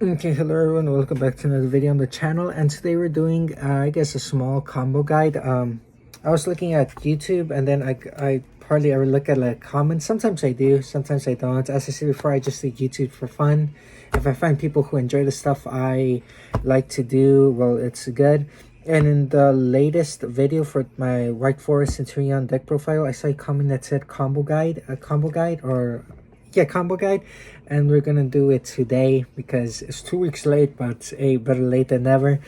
Okay, hello everyone, welcome back to another video on the channel, and today we're doing I guess a small combo guide. I was looking at YouTube, and then I hardly ever look at like comments. Sometimes I do, sometimes I don't. As I said before, I just do YouTube for fun. If I find people who enjoy the stuff I like to do, well, it's good. And in the latest video for my White Forest Centurion deck profile, I saw a comment that said combo guide, or yeah, combo guide, and we're gonna do it today because it's 2 weeks late, but better late than never.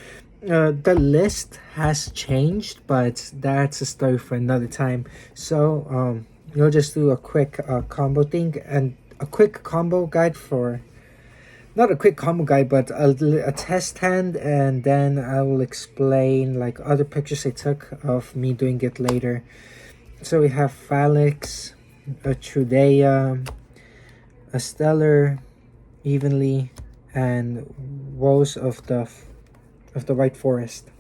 The list has changed, but that's a story for another time. So we'll just do a quick combo thing and a quick combo guide for, not a quick combo guide, but a test hand, and then I will explain like other pictures I took of me doing it later. So we have Phalanx, a Trudea, a Stellar, Evenly, and Woes of the White Forest.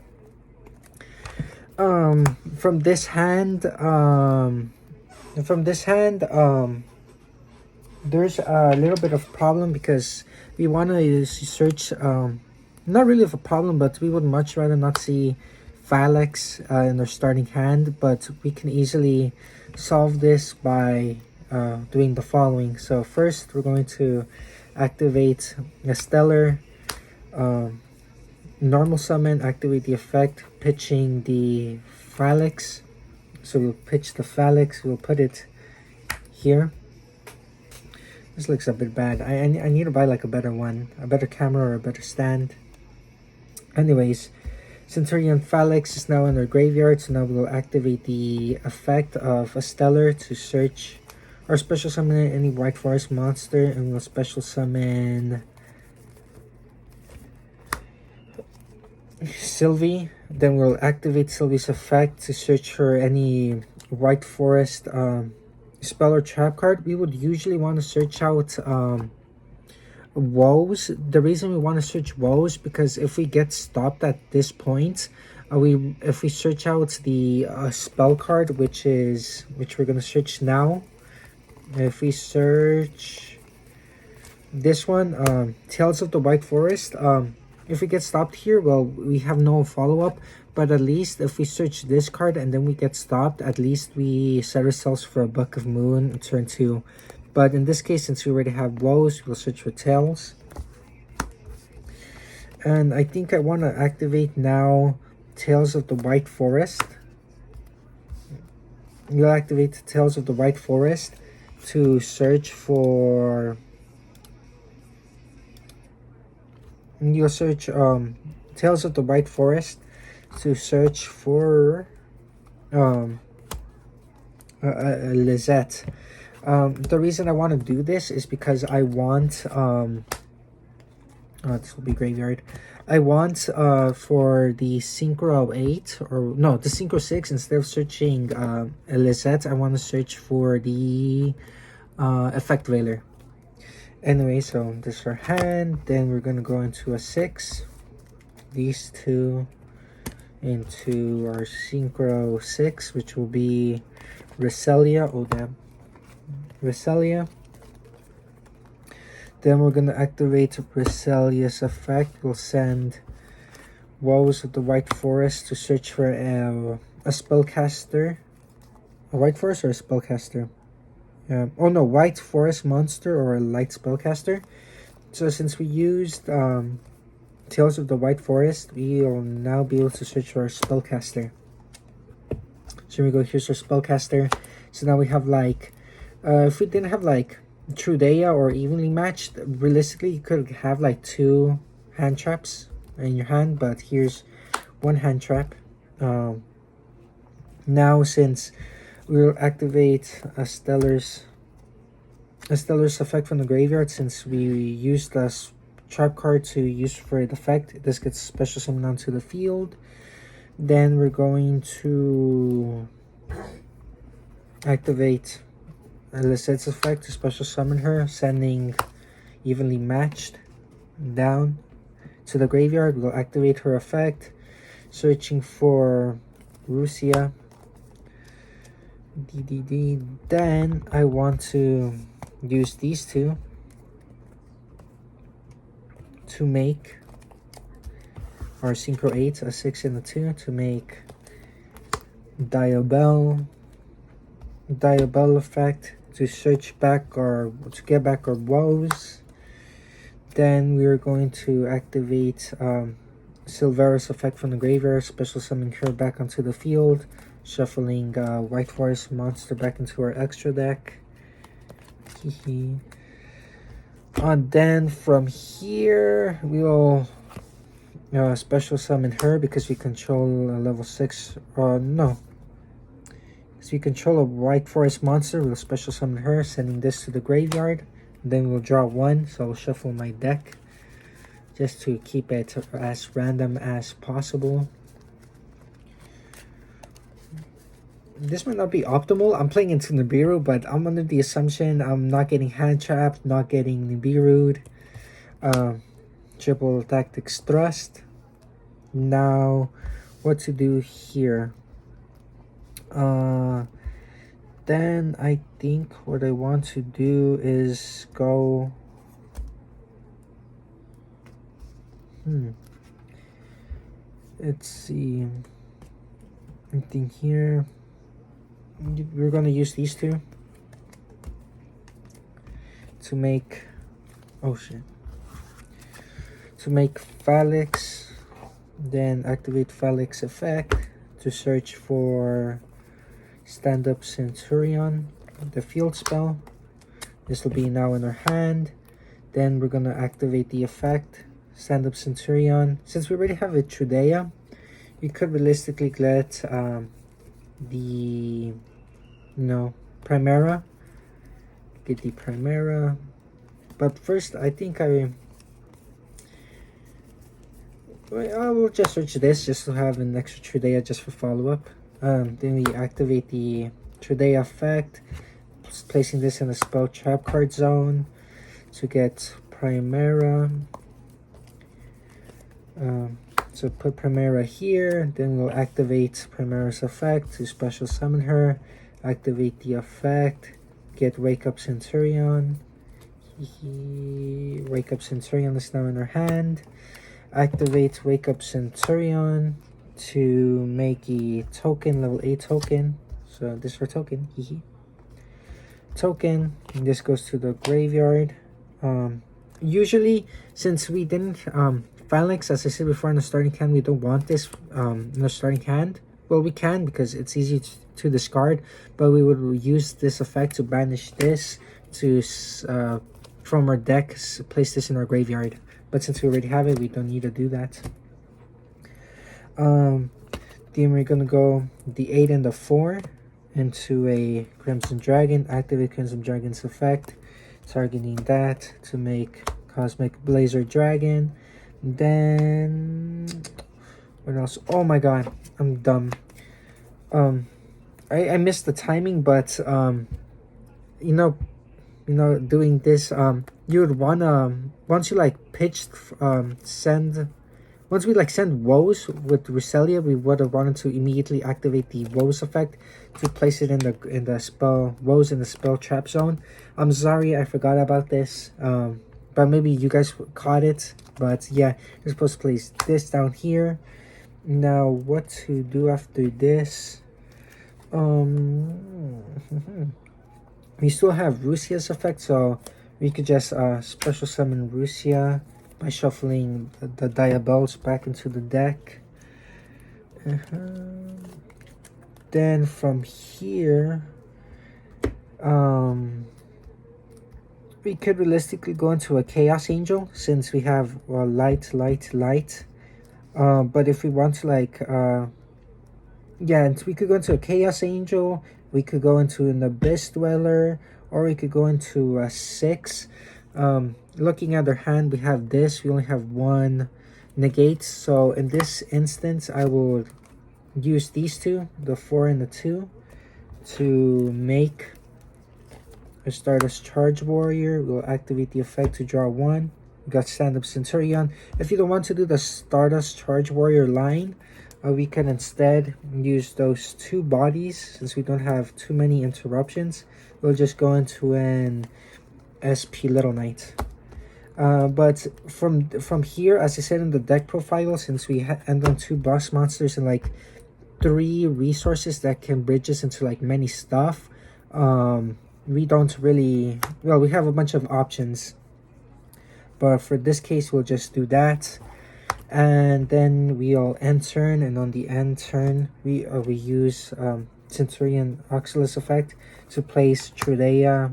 From this hand, there's a little bit of problem because we want to search. Not really of a problem, but we would much rather not see Phalanx in our starting hand. But we can easily solve this by doing the following. So first, we're going to activate a Stellar. Normal summon, activate the effect, pitching the Phalanx. So we'll pitch the Phalanx, we'll put it here. This looks a bit bad. I need to buy like a better one, a better camera or a better stand. Anyways, Centurion Phalanx is now in our graveyard, so now we'll activate the effect of a Stellar to search or special summon any White Forest monster, and we'll special summon Sylvie. Then we'll activate Sylvie's effect to search for any White Forest spell or trap card. We would usually want to search out Woes. The reason we want to search Woes because if we get stopped at this point, if we search out the spell card, which we're gonna search now. If we search this one, Tales of the White Forest, if we get stopped here, well, we have no follow-up, but at least if we search this card and then we get stopped, at least we set ourselves for a Book of Moon in turn 2. But in this case, since we already have Woes, we'll search for Tales. And I think I want to activate now Tales of the White Forest. We'll activate Tales of the White Forest to search for... You'll search Tales of the White Forest to search for Lizette. The reason I want to do this is because I want this will be graveyard. I want for the Synchro 8, or no, the Synchro 6, instead of searching Lizette, I want to search for the Effect Veiler. Anyway, so this is our hand. Then we're gonna go into a 6. These two into our Synchro 6, which will be Reselia. Oh damn, Reselia. Then we're gonna activate Reselia's effect. We'll send Woes of the White Forest to search for a spellcaster. A White Forest or a spellcaster? Oh no, White Forest monster or a light spellcaster. So since we used Tales of the White Forest, we will now be able to search for our spellcaster. So we go, here's our spellcaster. So now we have like, if we didn't have like Trudea or Evenly Matched, realistically you could have like 2 hand traps in your hand, but here's 1 hand trap. Now since we'll activate a Stellar's effect from the graveyard, since we used the trap card to use for the effect, this gets special summoned onto the field. Then we're going to activate Lizette's effect to special summon her, sending Evenly Matched down to the graveyard. We'll activate her effect, searching for Rusia. Then I want to use these two to make our Synchro 8, a 6 and a 2 to make Diabell effect to search back or to get back our woes. Then we are going to activate Silvera's effect from the graveyard, special summon her back onto the field, shuffling White Forest monster back into our extra deck. And then from here we will special summon her because we control a level 6. No. So we control a White Forest monster. We'll special summon her, sending this to the graveyard. Then we'll draw 1. So I'll shuffle my deck just to keep it as random as possible. This might not be optimal. I'm playing into Nibiru, but I'm under the assumption I'm not getting hand trapped, not getting Nibiru'd. Triple Tactics Thrust. Now, what to do here? Then I think what I want to do is go. Let's see. I think here we're gonna use these two to make. Oh shit. To make Phalanx, then activate Phalanx effect to search for Stand Up Centurion, the field spell. This will be now in our hand. Then we're gonna activate the effect, Stand Up Centurion. Since we already have a Trudea, we could realistically get the Primera. Get the Primera. But first I think I will just search this just to have an extra Trudea just for follow-up. Then we activate the Trudea effect, placing this in the spell trap card zone to get Primera. So put Primera here, then we'll activate Primera's effect to special summon her, activate the effect, get Wake Up Centurion. Wake Up Centurion is now in her hand. Activate Wake Up Centurion to make a token, level 8 token. So this for token. Token. And this goes to the graveyard. Usually, since we didn't Phalanx, as I said before in the starting hand, we don't want this in the starting hand. Well, we can because it's easy to discard, but we would use this effect to banish this to from our deck, place this in our graveyard. But since we already have it, we don't need to do that. Then we're gonna go the 8 and the 4 into a Crimson Dragon. Activate Crimson Dragon's effect, targeting that to make Cosmic Blazer Dragon. Then what else? Oh my god, I'm dumb. I missed the timing, but doing this, you would wanna, once you like pitched once we send woes with Roselia, we would have wanted to immediately activate the woes effect to place it in the spell woes in the spell trap zone. I'm sorry I forgot about this, but maybe you guys caught it. But yeah, you're supposed to place this down here. Now what to do after this? We still have Rusia's effect, so we could just special summon Rusia by shuffling the Diabells back into the deck. Then from here, we could realistically go into a Chaos Angel since we have light. But if we want to we could go into a Chaos Angel. We could go into an Abyss Dweller, or we could go into a 6. Looking at our hand, we have this. We only have 1 negate. So in this instance, I will use these two, the 4 and the 2, to make a Stardust Charge Warrior. We'll activate the effect to draw 1. We got Stand Up Centurion. If you don't want to do the Stardust Charge Warrior line, we can instead use those 2 bodies. Since we don't have too many interruptions, we'll just go into an SP Little Knight. But from here, as I said in the deck profile, since we end on 2 boss monsters and like 3 resources that can bridge us into like many stuff, we don't really, well, we have a bunch of options, but for this case we'll just do that. And then we'll end turn, and on the end turn we use Centurion Oxalis effect to place Primera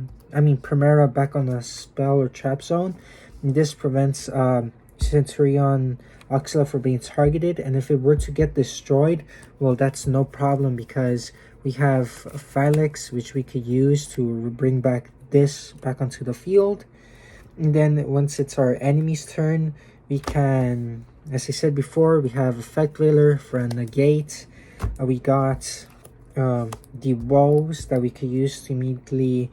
back on a spell or trap zone. And this prevents Centurion Oxala from being targeted, and if it were to get destroyed, well, that's no problem because we have Phylex, which we could use to bring back this back onto the field. And then once it's our enemy's turn, we can, as I said before, we have Effect Veiler for a negate. We got the woes that we could use to immediately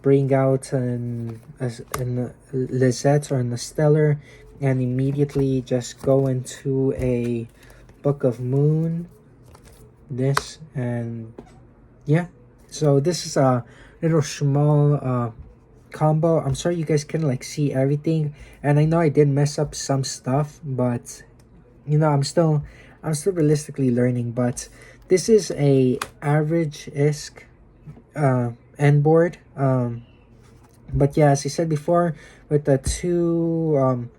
bring out an Lizette or an Stellar, and immediately just go into a Book of Moon. This, and yeah, so this is a little small combo. I'm sorry you guys can like see everything, and I know I did mess up some stuff, but you know, I'm still realistically learning. But this is a average-esque end board. But yeah, as I said before, with the two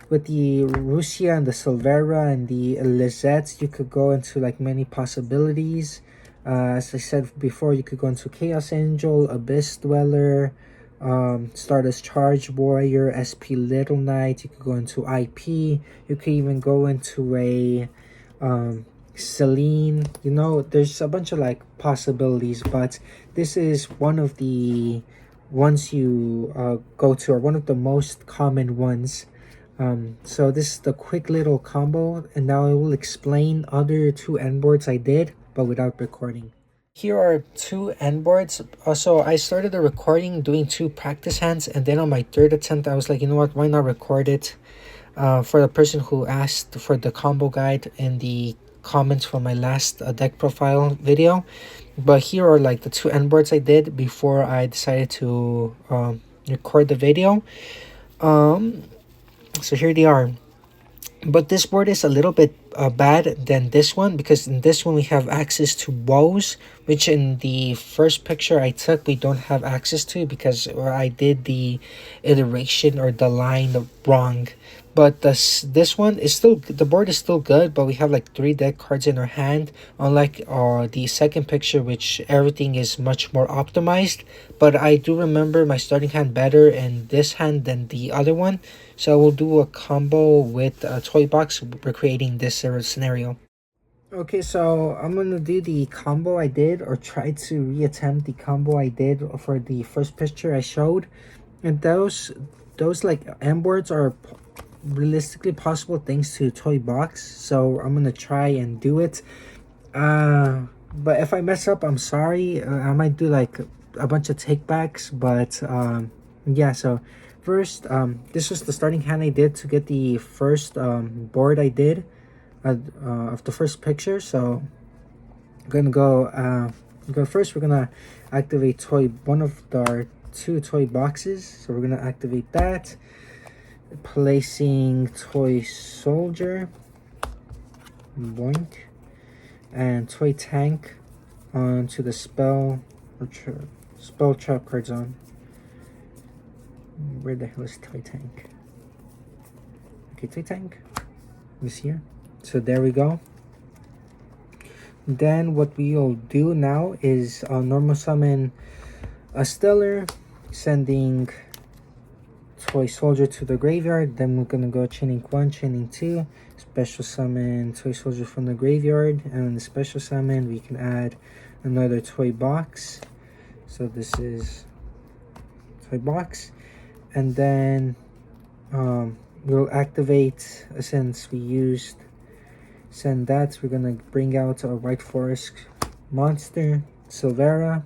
with the Rusia and the Silvera and the Lizette, you could go into like many possibilities. As I said before, you could go into Chaos Angel, Abyss Dweller, Stardust Charge Warrior, SP Little Knight. You could go into IP. You could even go into a Celine. You know, there's a bunch of like possibilities, but this is one of the ones you go to, or one of the most common ones. So this is the quick little combo, and now I will explain other 2 end boards I did, but without recording. Here are 2 end boards. Also, I started the recording doing 2 practice hands, and then on my 3rd attempt, I was like, you know what, why not record it? For the person who asked for the combo guide in the comments for my last deck profile video. But here are like the 2 end boards I did before I decided to record the video. So here they are. But this board is a little bit bad than this one, because in this one we have access to woes, which in the first picture I took we don't have access to because I did the iteration or the line wrong. But this one is still, the board is still good, but we have like 3 deck cards in our hand, unlike the second picture, which everything is much more optimized. But I do remember my starting hand better in this hand than the other one, so we'll do a combo with a toy box recreating this scenario. Okay, so I'm gonna do the combo I did, or try to reattempt the combo I did for the first picture I showed. And those like end boards are realistically possible thanks to toy box, so I'm gonna try and do it. But if I mess up, I'm sorry. I might do like a bunch of takebacks, but yeah. So first, this was the starting hand I did to get the first board I did of the first picture. So I'm gonna go first. We're gonna activate one of our 2 toy boxes, so we're gonna activate that, placing Toy Soldier, boink, and Toy Tank onto the spell trap card zone. Where the hell is Toy Tank? Okay, Toy Tank is here. So there we go. Then what we'll do now is normal summon a Stellar, sending Toy Soldier to the graveyard. Then we're gonna go chaining 1, chaining 2, special summon Toy Soldier from the graveyard, and in the special summon we can add another toy box. So this is toy box, and then we'll activate, since we used send that, we're gonna bring out a White Forest monster, Silvera.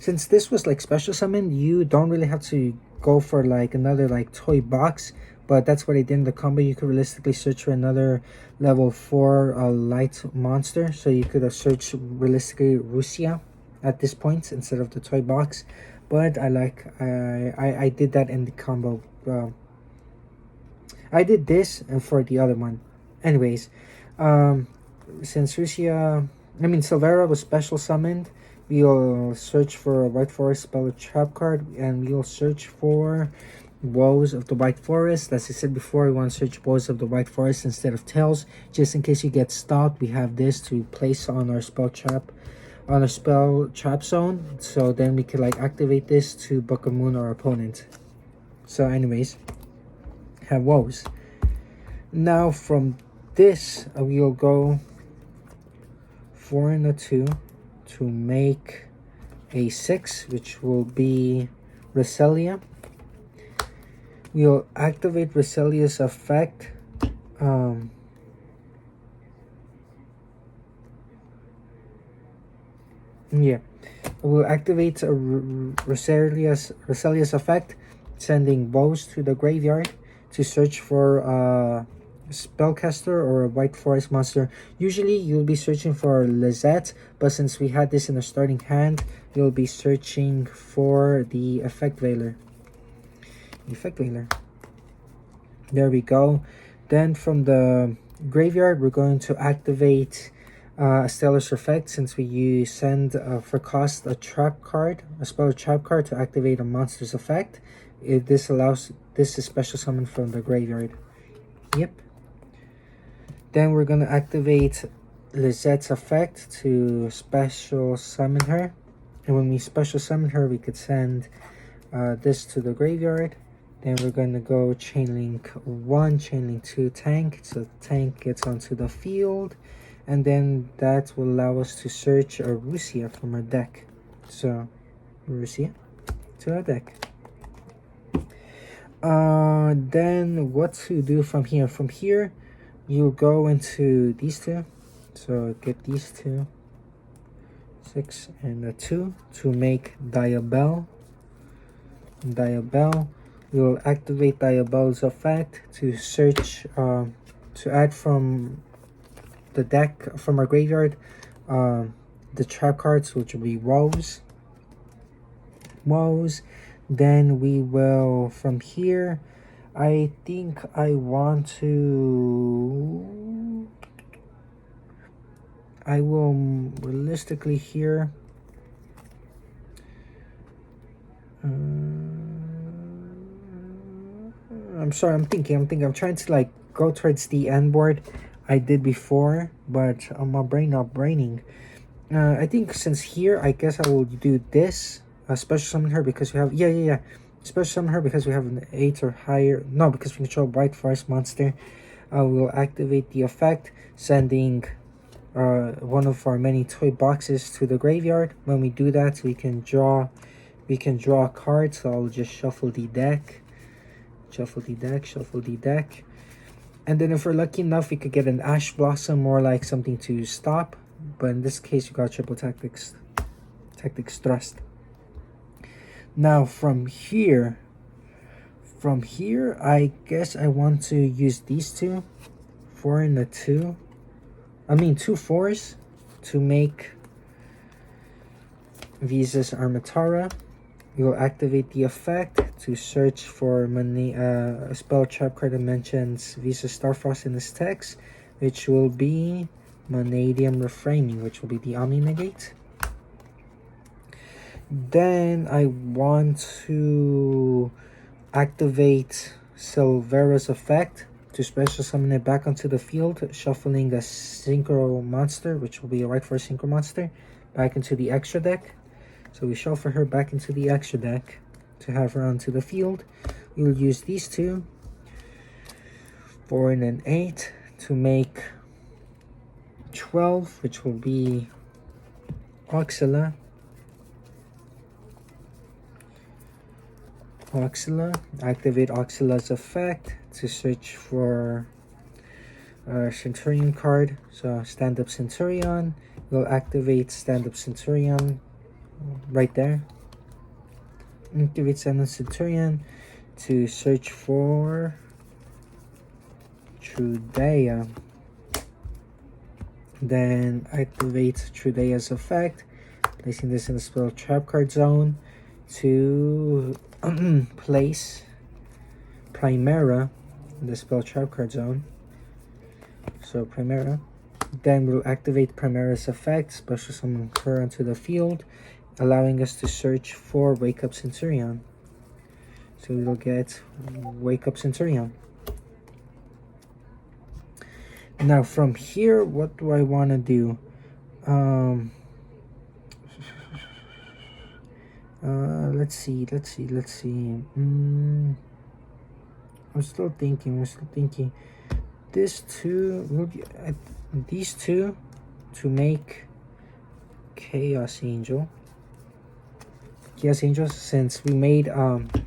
Since this was like special summon, you don't really have to go for like another like toy box, but that's what I did in the combo. You could realistically search for another level 4 light monster, so you could search realistically Rusia at this point instead of the toy box. but I did that in the combo. I did this and for the other one. Anyways, um, since Silvera was special summoned, we'll search for a White Forest spell trap card, and we'll search for Woes of the White Forest. As I said before, we want to search Woes of the White Forest instead of Tails, just in case you get stopped. We have this to place on our spell trap zone, so then we can like activate this to Book of Moon our opponent. So anyways, have Woes. Now from this, we'll go 4 and a 2 to make a 6, which will be Reselia. We'll activate Reselia's effect. We'll activate a Reselia's effect, sending Woes to the graveyard to search for a spellcaster or a White Forest monster. Usually you'll be searching for Lizette, but since we had this in the starting hand, you'll be searching for the Effect Veiler. There we go. Then from the graveyard, we're going to activate a Stellar's effect, since we send for cost a spell trap card to activate a monster's effect. If this allows, this is special summon from the graveyard. Yep. Then we're gonna activate Lizette's effect to special summon her, and when we special summon her, we could send this to the graveyard. Then we're gonna go Chainlink 1, Chainlink 2, Tank, so Tank gets onto the field, and then that will allow us to search a Rusia from our deck. So Rusia to our deck. Then what to do from here? From here, you go into these two. So get these two, 6 and a 2 to make Diabell. We will activate Diabell's effect to search, to add from the deck, from our graveyard, the trap cards, which will be Woes. Then we will, from here, I think I want to, I will realistically here, I'm sorry, I'm trying to like go towards the end board I did before, but my brain not braining. I think since here, I guess I will do this. Special summon her because we have, special summon her because we have an 8 or higher. No, because we control White Forest monster. We'll activate the effect, sending one of our many toy boxes to the graveyard. When we do that, we can draw a card. So I'll just shuffle the deck. And then if we're lucky enough, we could get an Ash Blossom or like something to stop. But in this case, you got triple tactics thrust. Now from here, I guess I want to use these two, 4 and a 2. I mean 2 4s to make Visa's Armatara. We will activate the effect to search for a spell trap card that mentions Visa Starfrost in its text, which will be Mannadium Reframing, which will be the Omni Negate. Then I want to activate Silvera's effect to special summon it back onto the field, shuffling a Synchro monster, which will be a White Forest Synchro monster, back into the extra deck. So we shuffle her back into the extra deck to have her onto the field. We will use these two, 4 and an 8, to make 12, which will be Oxala. Activate Oxala's effect to search for a Centurion card. So Stand Up Centurion. We'll activate Stand Up Centurion right there. Activate Stand Up Centurion to search for Trudea. Then activate Trudea's effect, placing this in the spell trap card zone to place Primera in the spell trap card zone. So Primera. Then we'll activate Primera's effect, special summon her onto the field, allowing us to search for Wake Up Centurion. So we'll get Wake Up Centurion. Now from here, what do I want to do? Let's see. I'm still thinking. These two to make Chaos Angel. Since we made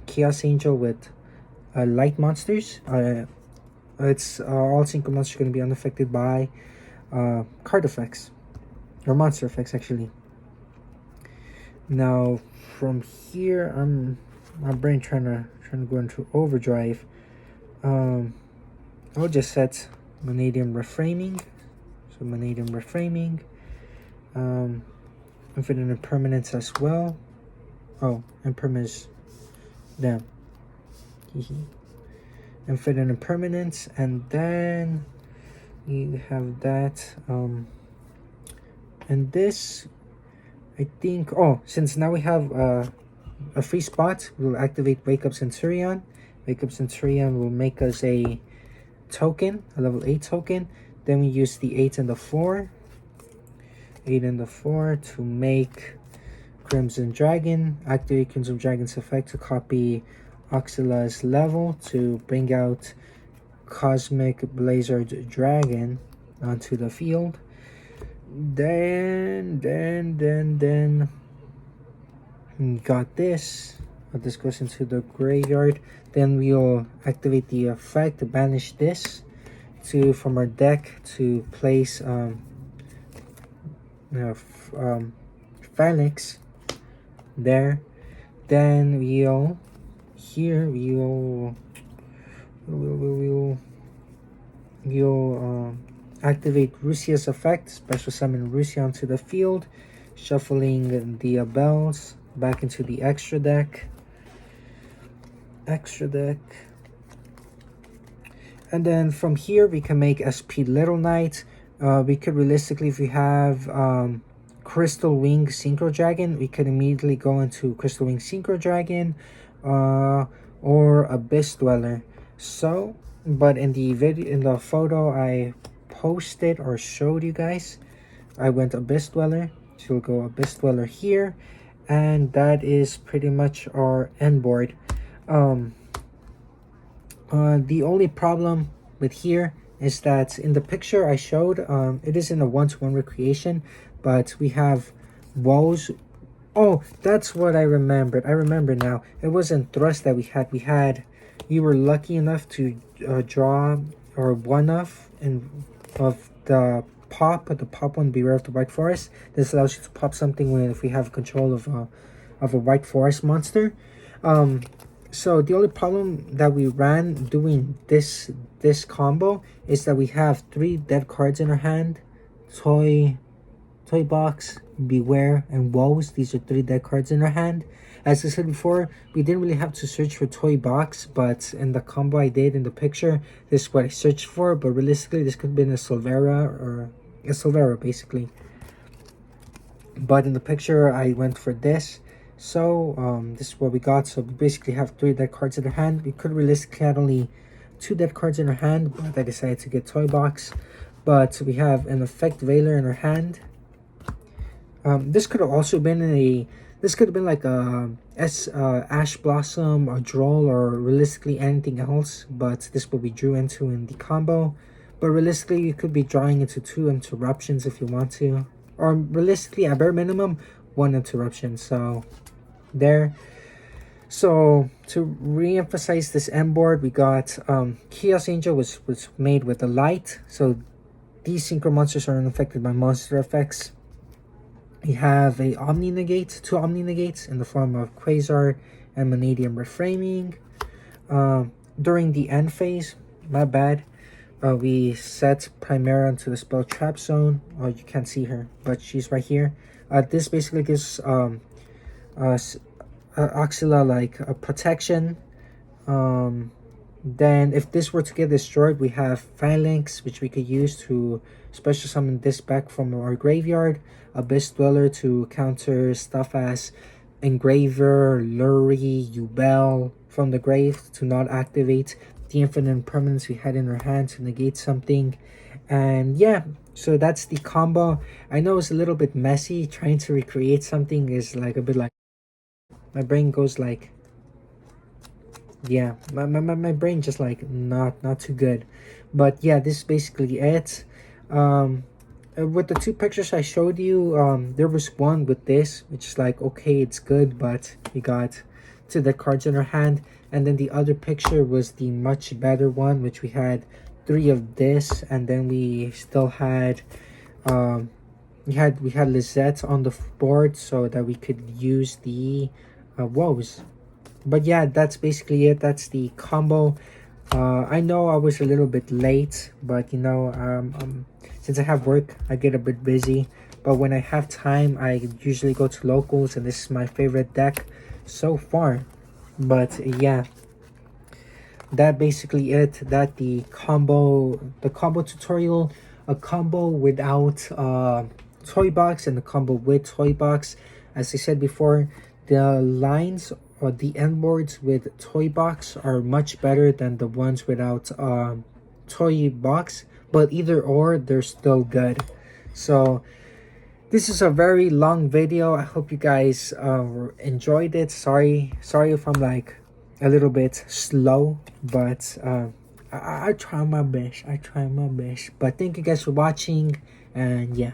Chaos Angel with light monsters, it's all synchro monsters going to be unaffected by card effects or monster effects actually. Now from here, my brain trying to go into overdrive. I'll just set Mannadium Reframing. So Mannadium Reframing. Infinite Impermanence as well. Oh, Impermanence. Damn. Infinite Impermanence, and then you have that. And this, I think. Oh, since now we have a free spot, we'll activate Wake Up Centurion. Wake Up Centurion will make us a token, a level 8 token. Then we use the 8 and the 4. 8 and the 4 to make Crimson Dragon. Activate Crimson Dragon's effect to copy Oxyla's level to bring out Cosmic Blazard Dragon onto the field. Then we got this. This goes into the graveyard. Then we'll activate the effect to banish this from our deck to place Phalanx there. Then we'll activate Rusia's effect, special summon Rusia onto the field, shuffling the bells back into the extra deck. And then from here we can make SP Little Knight. We could realistically, if we have Crystal Wing Synchro Dragon, we could immediately go into Crystal Wing Synchro Dragon or Abyss Dweller. So, but in the photo I posted or showed you guys, I went Abyss Dweller. So we'll go Abyss Dweller here, and that is pretty much our end board. The only problem with here is that in the picture I showed, it is in a 1-to-1 recreation, but we have woes. Oh, that's what I remembered. I remember now. It wasn't thrust that we were lucky enough to draw or one of the pop, but the pop one Beware of the White Forest. This allows you to pop something if we have control of a White Forest monster. So the only problem that we ran doing this combo is that we have 3 dead cards in our hand. Toy Box, Beware, and Woes. These are 3 dead cards in our hand. As I said before, we didn't really have to search for Toy Box, but in the combo I did in the picture, this is what I searched for. But realistically, this could have been a Silvera basically. But in the picture, I went for this. So this is what we got. So we basically have 3 dead cards in our hand. We could realistically have only 2 dead cards in our hand, but I decided to get Toy Box. But we have an Effect Veiler in our hand. This could have also been like a Ash Blossom, a Droll, or realistically anything else. But this is what we drew into in the combo. But realistically, you could be drawing into 2 interruptions if you want to, or realistically, at bare minimum, 1 interruption. So there. So to re-emphasize this end board, we got Chaos Angel was made with the light. So these synchro monsters are unaffected by monster effects. We have a Omni Negate, 2 Omni Negates in the form of Quasar and Mannadium Reframing. During the end phase, my bad, we set Primera into the spell trap zone. Oh, you can't see her, but she's right here. This basically gives us Oxyla like a protection. Then if this were to get destroyed, we have Phalanx, which we could use to special summon this back from our graveyard. Abyss Dweller to counter stuff as Engraver, Lurie, Yubel from the grave to not activate the infinite permanence we had in our hand to negate something. And yeah, so that's the combo. I know it's a little bit messy. Trying to recreate something is like a bit like my brain goes like, yeah, my brain just like not too good. But yeah, this is basically it. With the two pictures I showed you, there was one with this which is like, okay, it's good, but we got to the cards in our hand. And then the other picture was the much better one, which we had 3 of this, and then we still had we had Lizette on the board so that we could use the woes. But yeah, that's basically it. That's the combo. I know I was a little bit late, but you know, since I have work, I get a bit busy. But when I have time, I usually go to locals, and this is my favorite deck so far. But yeah, that basically it. That the combo tutorial, a combo without toy box and a combo with toy box. As I said before, the lines or the end boards with toy box are much better than the ones without toy box, but either or, they're still good. So this is a very long video. I hope you guys enjoyed it. Sorry if I'm like a little bit slow, but I try my best. But thank you guys for watching, and yeah.